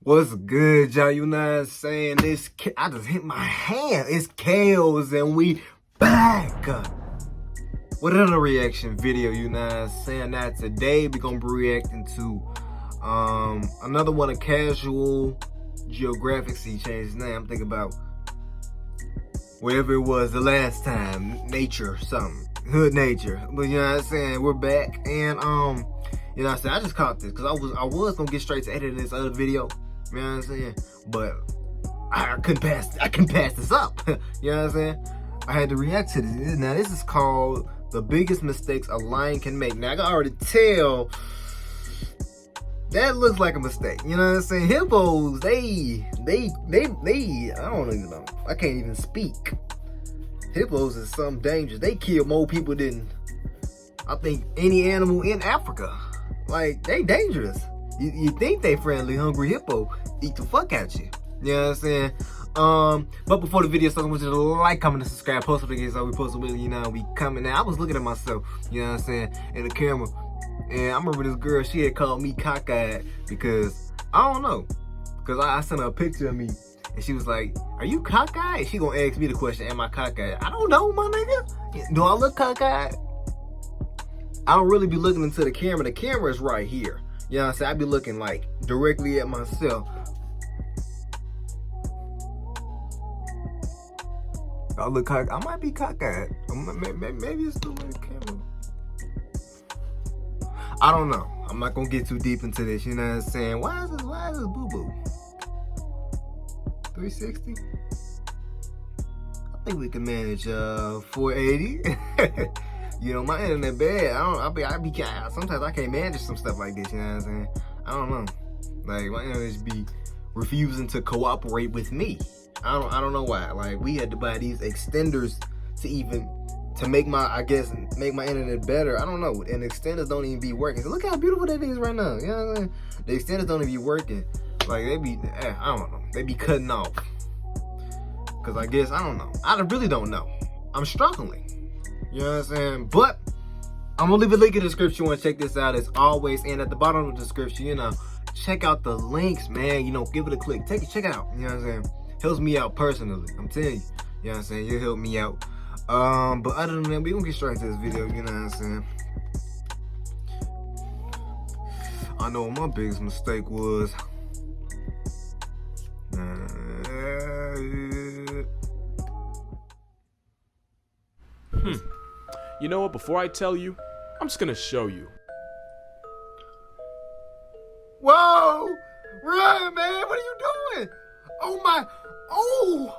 What's good, y'all? You know what I'm saying? I just hit my hand. It's Kales, and we back with another reaction video. You know what I'm saying? Now today we gonna be reacting to another one of Casual Geographic. See, he changed his name. I'm thinking about wherever it was the last time, nature something, hood nature. But you know what I'm saying? We're back, and you know what I'm saying? I just caught this because I was gonna get straight to editing this other video. You know what I'm saying? But I couldn't pass this up. You know what I'm saying? I had to react to this. Now this is called The Biggest Mistakes a Lion Can Make. Now I can already tell that looks like a mistake. You know what I'm saying? Hippos, they I don't even know. I can't even speak. Hippos is something dangerous. They kill more people than I think any animal in Africa. Like, they dangerous. You think they friendly, hungry hippo eat the fuck out you. You know what I'm saying? But before the video starts, I want you to like, comment, and subscribe. Post notifications so we post a video, you know, we coming. Now I was looking at myself, you know what I'm saying, in the camera. And I remember this girl, she had called me cockeyed because, I don't know. Because I sent her a picture of me. And she was like, are you cockeyed? She gonna ask me the question, am I cockeyed? I don't know, my nigga. Do I look cockeyed? I don't really be looking into the camera. The camera is right here. You know what I'm saying? I be looking like directly at myself. I look cockeyed. I might be cockeyed. Maybe it's the way the camera. I don't know. I'm not gonna get too deep into this. You know what I'm saying? Why is this boo boo? 360. I think we can manage 480. You know, my internet bad. Sometimes I can't manage some stuff like this, you know what I'm saying? I don't know. Like, my internet be refusing to cooperate with me. I don't know why. Like, we had to buy these extenders to make my internet better. I don't know. And the extenders don't even be working. So look how beautiful that is right now. You know what I'm saying? The extenders don't even be working. Like, they be, I don't know. They be cutting off. Cause I guess, I don't know. I really don't know. I'm struggling. You know what I'm saying? But I'm gonna leave a link in the description. You wanna check this out as always, and at the bottom of the description, you know, check out the links, man. You know, give it a click. Check it out. You know what I'm saying? Helps me out personally. I'm telling you. You know what I'm saying? You'll help me out. But other than that, we gonna get straight to this video. You know what I'm saying? I know what my biggest mistake was. You know what, before I tell you, I'm just gonna show you. Whoa! Run, man! What are you doing? Oh my... Oh!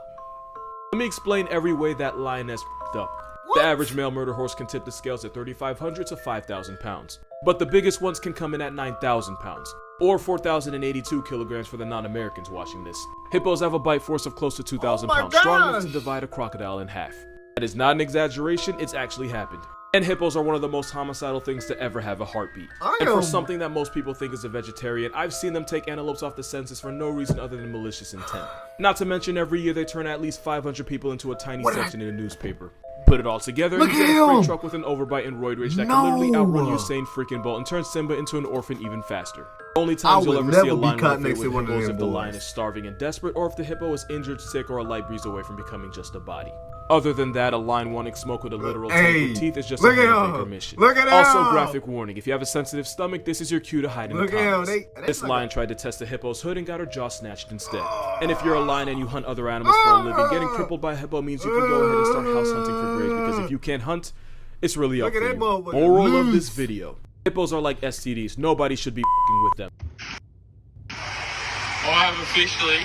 Let me explain every way that lioness f***ed up. What? The average male murder horse can tip the scales at 3,500 to 5,000 pounds. But the biggest ones can come in at 9,000 pounds. Or 4,082 kilograms for the non-Americans watching this. Hippos have a bite force of close to 2,000 pounds, strong enough to divide a crocodile in half. That is not an exaggeration, it's actually happened. And hippos are one of the most homicidal things to ever have a heartbeat. And for something that most people think is a vegetarian, I've seen them take antelopes off the census for no reason other than malicious intent. Not to mention every year they turn at least 500 people into a tiny section in a newspaper. Put it all together, you get a freight truck with an overbite and roid rage that can literally outrun Usain freaking Bolt and turn Simba into an orphan even faster. The only times you'll ever see a lion with hippo is if the lion is starving and desperate, or if the hippo is injured, sick, or a light breeze away from becoming just a body. Other than that, a lion wanting smoke with a literal tank of teeth is just a bigger mission. Also, graphic warning, if you have a sensitive stomach, this is your cue to hide in the comments. This lion tried to test the hippo's hood and got her jaw snatched instead. And if you're a lion and you hunt other animals for a living, getting crippled by a hippo means you can go ahead and start house hunting for graves, because if you can't hunt, it's really up to you. Moral of this video: hippos are like STDs. Nobody should be f***ing with them. I have officially...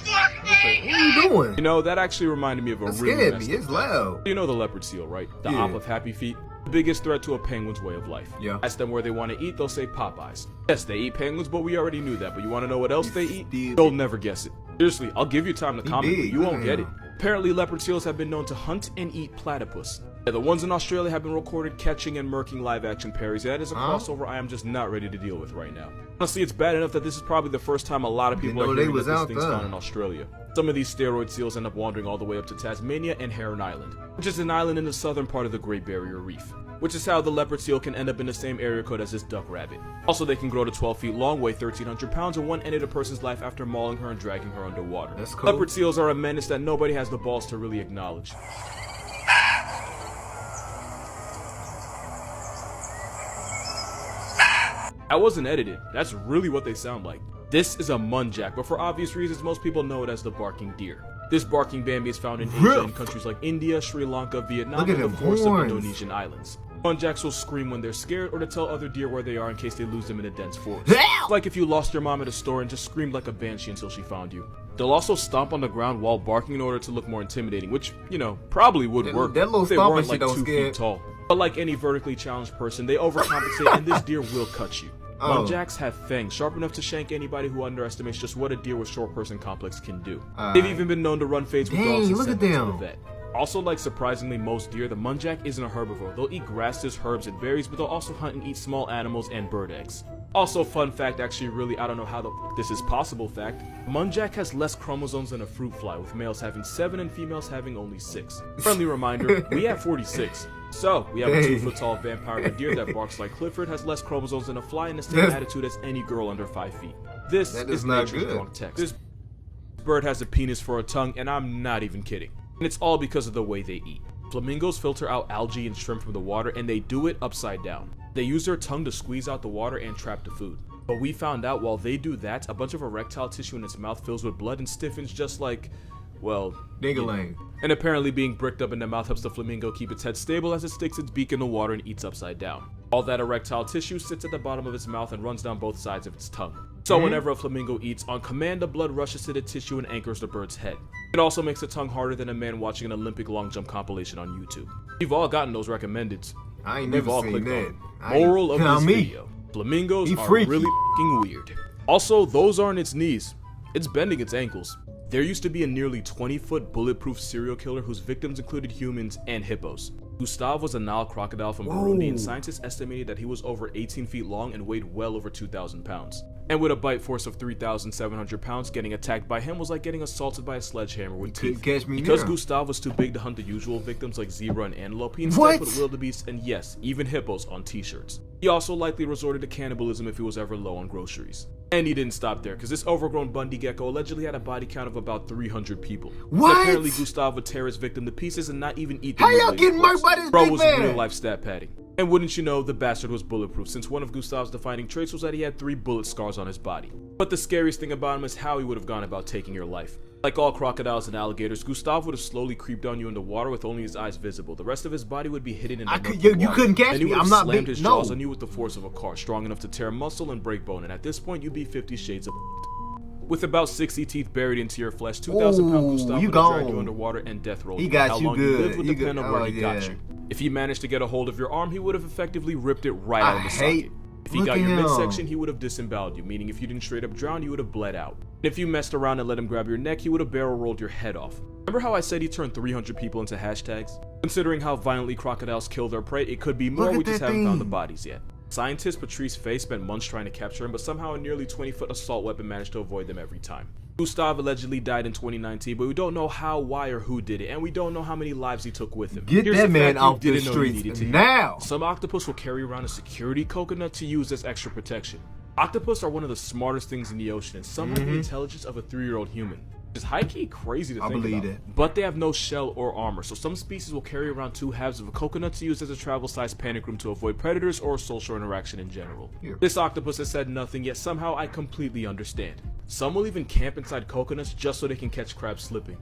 What are you doing? You know, that actually reminded me of a really messed up It's loud. You know the leopard seal, right? The op of happy feet. The biggest threat to a penguin's way of life. Yeah. Ask them where they want to eat, they'll say Popeyes. Yes, they eat penguins, but we already knew that. But you want to know what else they eat? You'll never guess it. Seriously, I'll give you time to comment, but you won't get it. Apparently, leopard seals have been known to hunt and eat platypus. Yeah, the ones in Australia have been recorded catching and murking live-action Perrys. That is a crossover I am just not ready to deal with right now. Honestly, it's bad enough that this is probably the first time a lot of people are hearing that this thing's found in Australia. Some of these steroid seals end up wandering all the way up to Tasmania and Heron Island, which is an island in the southern part of the Great Barrier Reef. which is how the leopard seal can end up in the same area code as this duck rabbit. Also, they can grow to 12 feet long, weigh 1,300 pounds, and one ended a person's life after mauling her and dragging her underwater. That's cool. Leopard seals are a menace that nobody has the balls to really acknowledge. That wasn't edited. That's really what they sound like. This is a muntjac, but for obvious reasons, most people know it as the barking deer. This barking Bambi is found in Asia in countries like India, Sri Lanka, Vietnam, and the forests of Indonesian islands. Muntjacs will scream when they're scared or to tell other deer where they are in case they lose them in a dense forest. It's like if you lost your mom at a store and just screamed like a banshee until she found you. They'll also stomp on the ground while barking in order to look more intimidating, which, you know, probably would work that little if they weren't shit like don't 2 scare. feet tall. But like any vertically challenged person, they overcompensate and this deer will cut you. Muntjacs have fangs sharp enough to shank anybody who underestimates just what a deer with short person complex can do. They've even been known to run fades with dogs and send them to the vet. Also, like surprisingly most deer, the muntjac isn't a herbivore. They'll eat grasses, herbs, and berries, but they'll also hunt and eat small animals and bird eggs. Also, fun fact, actually really, I don't know how this is possible fact, muntjac has less chromosomes than a fruit fly, with males having 7 and females having only 6. Friendly reminder, we have 46. So, we have a 2-foot-tall vampire deer that barks like Clifford, has less chromosomes than a fly, and the same attitude as any girl under 5 feet. This is nature's drunk text. This bird has a penis for a tongue, and I'm not even kidding. And it's all because of the way they eat. Flamingos filter out algae and shrimp from the water, and they do it upside down. They use their tongue to squeeze out the water and trap the food. But we found out while they do that, a bunch of erectile tissue in its mouth fills with blood and stiffens just like, well, ding-a-ling. And apparently being bricked up in the mouth helps the flamingo keep its head stable as it sticks its beak in the water and eats upside down. All that erectile tissue sits at the bottom of its mouth and runs down both sides of its tongue. So whenever a flamingo eats, on command the blood rushes to the tissue and anchors the bird's head. It also makes the tongue harder than a man watching an Olympic long jump compilation on YouTube. We've all gotten those recommendeds. I ain't never seen that. Moral of this video: flamingos are really f***ing weird. Also, those aren't its knees. It's bending its ankles. There used to be a nearly 20-foot bulletproof serial killer whose victims included humans and hippos. Gustav was a Nile crocodile from Burundi, and scientists estimated that he was over 18 feet long and weighed well over 2,000 pounds. And with a bite force of 3,700 pounds, getting attacked by him was like getting assaulted by a sledgehammer with teeth. Because Gustav was too big to hunt the usual victims like zebra and antelope, he instead put wildebeest and yes, even hippos on t-shirts. He also likely resorted to cannibalism if he was ever low on groceries. And he didn't stop there, because this overgrown Bundy gecko allegedly had a body count of about 300 people. Apparently Gustav would tear his victim to pieces and not even eat them. How y'all getting murked by this Bro big was man? real life stat padding. And wouldn't you know, the bastard was bulletproof, since one of Gustav's defining traits was that he had 3 bullet scars on his body. But the scariest thing about him is how he would have gone about taking your life. Like all crocodiles and alligators, Gustav would have slowly creeped on you in the water with only his eyes visible. The rest of his body would be hidden in the murky water. You couldn't catch me. I'm not slammed his jaws on you with the force of a car, strong enough to tear muscle and break bone, and at this point you'd be 50 shades of with about 60 teeth buried into your flesh, 2,000-pound Gustav would have dragged you underwater and death rolled you. He got how you long good. You lived would depend on where he got you. If he managed to get a hold of your arm, he would have effectively ripped it right out of the socket. If he got your midsection, he would have disemboweled you, meaning if you didn't straight up drown, you would have bled out. And if you messed around and let him grab your neck, he would have barrel rolled your head off. Remember how I said he turned 300 people into hashtags? Considering how violently crocodiles kill their prey, it could be more, we just haven't found the bodies yet. Scientist Patrice Fay spent months trying to capture him, but somehow a nearly 20-foot assault weapon managed to avoid them every time. Gustav allegedly died in 2019, but we don't know how, why, or who did it, and we don't know how many lives he took with him. Get that man off the streets now! Some octopus will carry around a security coconut to use as extra protection. Octopus are one of the smartest things in the ocean, and some have the intelligence of a 3-year-old human. It's high-key crazy to think about. It. But they have no shell or armor, so some species will carry around 2 halves of a coconut to use as a travel-sized panic room to avoid predators or social interaction in general. This octopus has said nothing, yet somehow I completely understand. Some will even camp inside coconuts just so they can catch crabs slipping.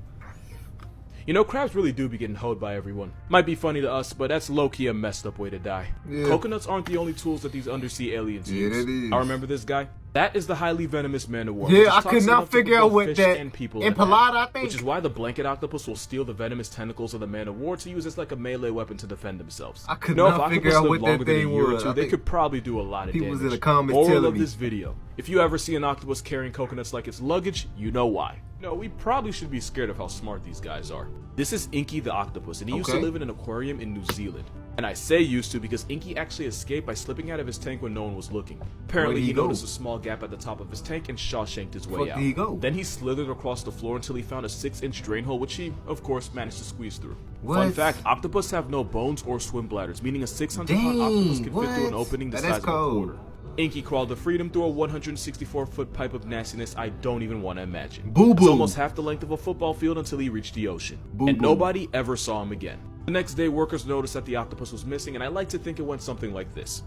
You know, crabs really do be getting hoed by everyone. Might be funny to us, but that's low-key a messed up way to die. Coconuts aren't the only tools that these undersea aliens use. I remember this guy. That is the highly venomous man of war. I could not figure out what that Impalata, I think. Which is why the blanket octopus will steal the venomous tentacles of the man of war to use as like a melee weapon to defend themselves. I could not figure out what that thing was. They could probably do a lot of damage. People was in the comments Moral telling of me. this video: if you ever see an octopus carrying coconuts like it's luggage, you know why. No, we probably should be scared of how smart these guys are. This is Inky the octopus, and he used to live in an aquarium in New Zealand. And I say used to because Inky actually escaped by slipping out of his tank when no one was looking. Apparently he noticed a small gap at the top of his tank and Shawshanked his way out. Then he slithered across the floor until he found a 6-inch drain hole, which he, of course, managed to squeeze through. Fun fact, octopus have no bones or swim bladders, meaning a 600-pound octopus can fit through an opening the size of a quarter. Inky crawled to freedom through a 164-foot pipe of nastiness I don't even want to imagine. It's almost half the length of a football field until he reached the ocean. And nobody ever saw him again. The next day, workers noticed that the octopus was missing, and I like to think it went something like this.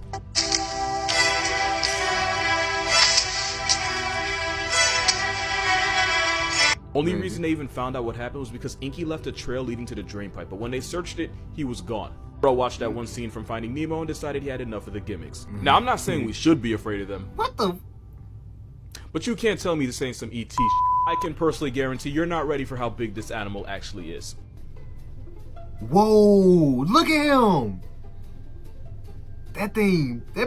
Only reason they even found out what happened was because Inky left a trail leading to the drain pipe, but when they searched it, he was gone. Bro watched that one scene from Finding Nemo and decided he had enough of the gimmicks. Now, I'm not saying we should be afraid of them. What the? But you can't tell me this ain't some ET shit. I can personally guarantee you're not ready for how big this animal actually is. Whoa, look at him. That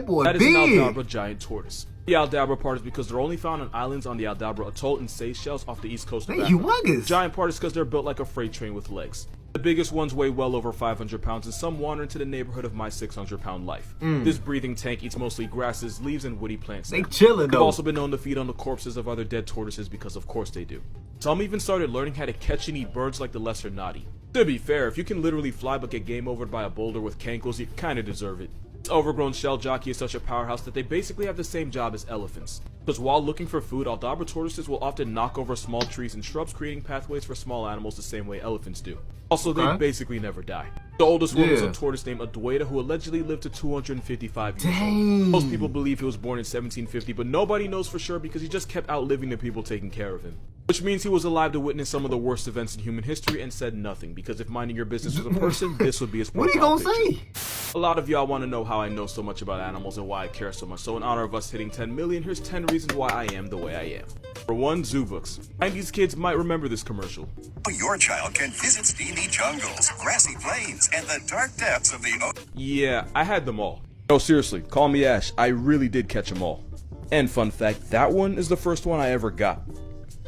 boy That is big. an Aldabra giant tortoise. The Aldabra part is because they're only found on islands on the Aldabra Atoll and Seychelles off the east coast of Africa. Humongous. Giant part is because they're built like a freight train with legs. The biggest ones weigh well over 500 pounds and some wander into the neighborhood of my 600-pound life. This breathing tank eats mostly grasses, leaves, and woody plants. They chillin' though. They've also been known to feed on the corpses of other dead tortoises because of course they do. Some even started learning how to catch and eat birds like the lesser naughty. To be fair, if you can literally fly but get game overed by a boulder with cankles, you kinda deserve it. This overgrown shell jockey is such a powerhouse that they basically have the same job as elephants. Because while looking for food, Aldabra tortoises will often knock over small trees and shrubs, creating pathways for small animals the same way elephants do. Also, they basically never die. The oldest one was a tortoise named Adwaita who allegedly lived to 255 years old. Most people believe he was born in 1750, but nobody knows for sure because he just kept outliving the people taking care of him. Which means he was alive to witness some of the worst events in human history and said nothing, because if minding your business was a person, this would be his profile picture. What are you gonna say? A lot of y'all want to know how I know so much about animals and why I care so much, so in honor of us hitting 10 million, here's 10 reasons why I am the way I am. For one, zoo books. 90s kids might remember this commercial. Your child can visit steamy jungles, grassy plains, and the dark depths of the ocean. Yeah, I had them all. No, seriously, call me Ash, I really did catch them all. And fun fact, that one is the first one I ever got.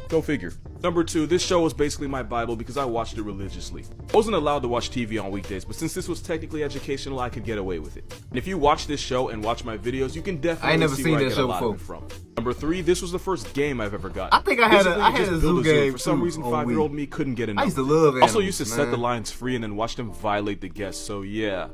Go figure. Number 2, this show was basically my Bible because I watched it religiously. I wasn't allowed to watch TV on weekdays, but since this was technically educational, I could get away with it. And if you watch this show and watch my videos, you can definitely see where I get a lot of it from. Number 3, this was the first game I've ever got. I think I had a zoo game. For some reason, 5-year-old me couldn't get enough. I used to love animals, also used to set the lions free and then watch them violate the guests, so yeah.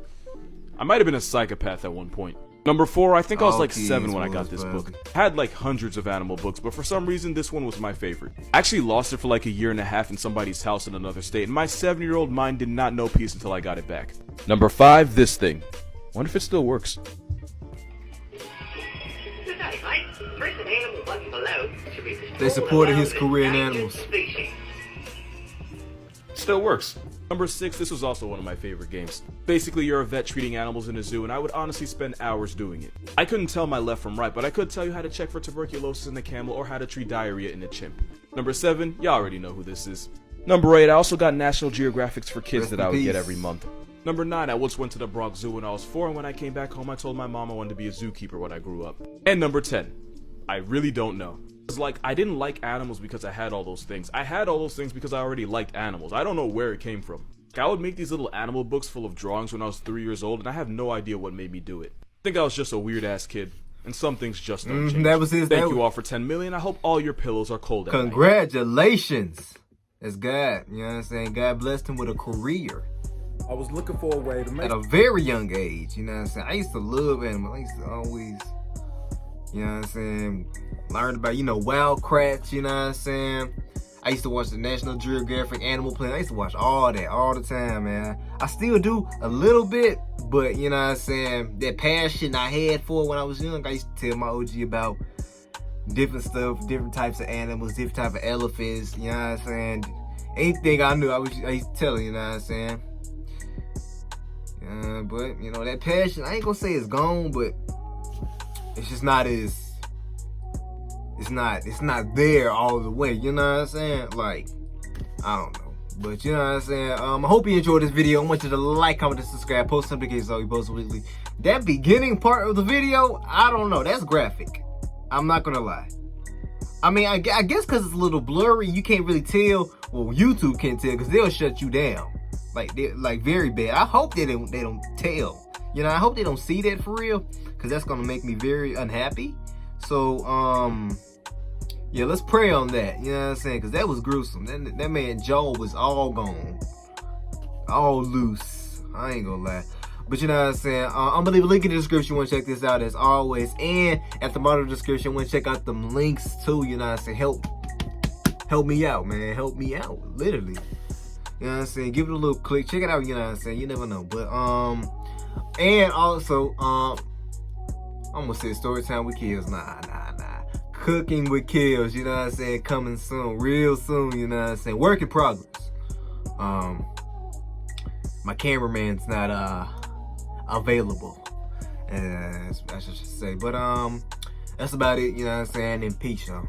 I might have been a psychopath at one point. Number 4, I think I was like 7 when I got this book. I had like hundreds of animal books, but for some reason this one was my favorite. I actually lost it for like a year and a half in somebody's house in another state, and my 7-year-old mind did not know peace until I got it back. Number 5, this thing. Wonder if it still works. They supported his career in animals. Still works. Number 6, this was also one of my favorite games. Basically, you're a vet treating animals in a zoo, and I would honestly spend hours doing it. I couldn't tell my left from right, but I could tell you how to check for tuberculosis in a camel or how to treat diarrhea in a chimp. Number 7, y'all already know who this is. Number 8, I also got National Geographics for kids that I would get every month. Number 9, I once went to the Bronx Zoo when I was 4, and when I came back home, I told my mom I wanted to be a zookeeper when I grew up. And number 10, I really don't know. It's like, I didn't like animals because I had all those things. I had all those things because I already liked animals. I don't know where it came from. I would make these little animal books full of drawings when I was 3 years old, and I have no idea what made me do it. I think I was just a weird-ass kid, and some things just don't change. That was his. Thank you all for 10 million. I hope all your pillows are cold at night. Congratulations. That's God. You know what I'm saying? God blessed him with a career. I was looking for a way to make at a very young age. You know what I'm saying? I used to love animals. I used to always, you know what I'm saying, learn about, wildcrafts, you know what I'm saying? I used to watch the National Geographic Animal Planet. I used to watch all that all the time, man. I still do a little bit, but you know what I'm saying, that passion I had for it when I was young, I used to tell my OG about different stuff, different types of animals, different type of elephants, you know what I'm saying? Anything I knew, I used to tell him, you know what I'm saying? But, that passion, I ain't gonna say it's gone, but it's just not as... It's not there all the way, you know what I'm saying? Like, I don't know. But you know what I'm saying? I hope you enjoyed this video. I want you to like, comment, and subscribe. Post notifications so we post weekly. That beginning part of the video, I don't know. That's graphic. I'm not gonna lie. I mean, I guess because it's a little blurry, you can't really tell. Well, YouTube can't tell because they'll shut you down. Like they're like very bad. I hope they don't tell. You know, I hope they don't see that for real, because that's gonna make me very unhappy. So yeah, let's pray on that. You know what I'm saying? Because that was gruesome. That man jaw was all gone, all loose. I ain't gonna lie. But you know what I'm saying? I'm gonna leave a link in the description. You wanna check this out as always, and at the bottom of the description, you wanna check out them links too. You know what I'm saying? Help me out, man. Help me out, literally. You know what I'm saying? Give it a little click. Check it out. You know what I'm saying? You never know. But and also I'm gonna say story time with kills. Nah. Cooking with kills. You know what I'm saying? Coming soon, real soon. You know what I'm saying? Work in progress. My cameraman's not available, I should say. But that's about it. You know what I'm saying? And peace, y'all.